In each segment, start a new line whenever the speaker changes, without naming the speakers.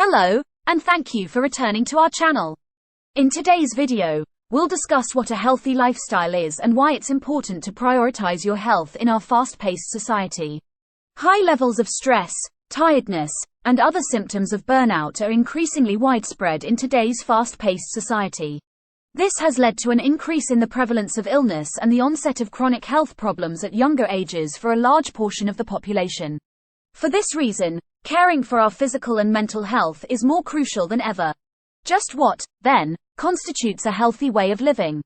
Hello, and thank you for returning to our channel. In today's video, we'll discuss what a healthy lifestyle is and why it's important to prioritize your health in our fast-paced society. High levels of stress, tiredness, and other symptoms of burnout are increasingly widespread in today's fast-paced society. This has led to an increase in the prevalence of illness and the onset of chronic health problems at younger ages for a large portion of the population. For this reason, caring for our physical and mental health is more crucial than ever. Just what, then, constitutes a healthy way of living?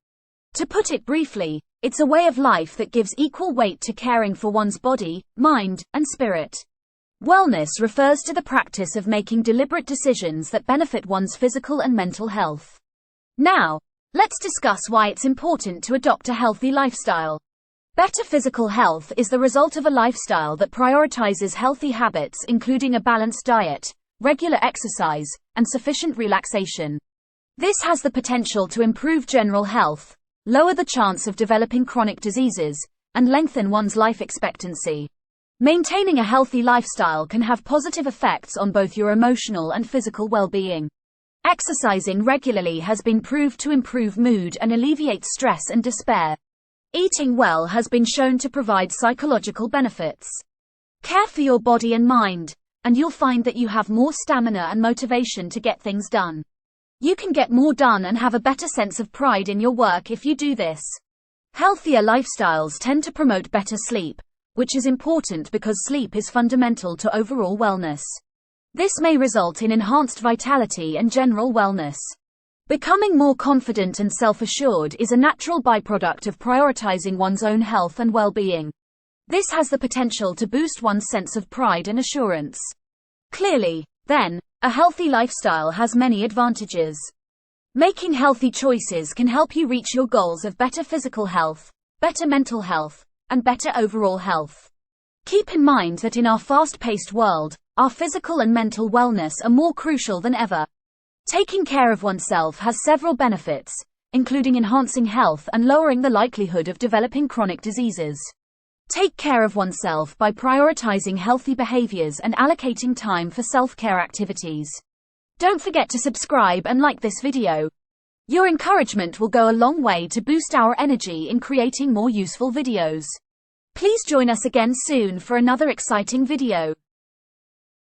To put it briefly, it's a way of life that gives equal weight to caring for one's body, mind, and spirit. Wellness refers to the practice of making deliberate decisions that benefit one's physical and mental health. Now, let's discuss why it's important to adopt a healthy lifestyle. Better physical health is the result of a lifestyle that prioritizes healthy habits including a balanced diet, regular exercise, and sufficient relaxation. This has the potential to improve general health, lower the chance of developing chronic diseases, and lengthen one's life expectancy. Maintaining a healthy lifestyle can have positive effects on both your emotional and physical well-being. Exercising regularly has been proved to improve mood and alleviate stress and despair. Eating well has been shown to provide psychological benefits. Care for your body and mind, and you'll find that you have more stamina and motivation to get things done. You can get more done and have a better sense of pride in your work if you do this. Healthier lifestyles tend to promote better sleep, which is important because sleep is fundamental to overall wellness. This may result in enhanced vitality and general wellness. Becoming more confident and self-assured is a natural byproduct of prioritizing one's own health and well-being. This has the potential to boost one's sense of pride and assurance. Clearly, then, a healthy lifestyle has many advantages. Making healthy choices can help you reach your goals of better physical health, better mental health, and better overall health. Keep in mind that in our fast-paced world, our physical and mental wellness are more crucial than ever. Taking care of oneself has several benefits, including enhancing health and lowering the likelihood of developing chronic diseases. Take care of oneself by prioritizing healthy behaviors and allocating time for self-care activities. Don't forget to subscribe and like this video. Your encouragement will go a long way to boost our energy in creating more useful videos. Please join us again soon for another exciting video.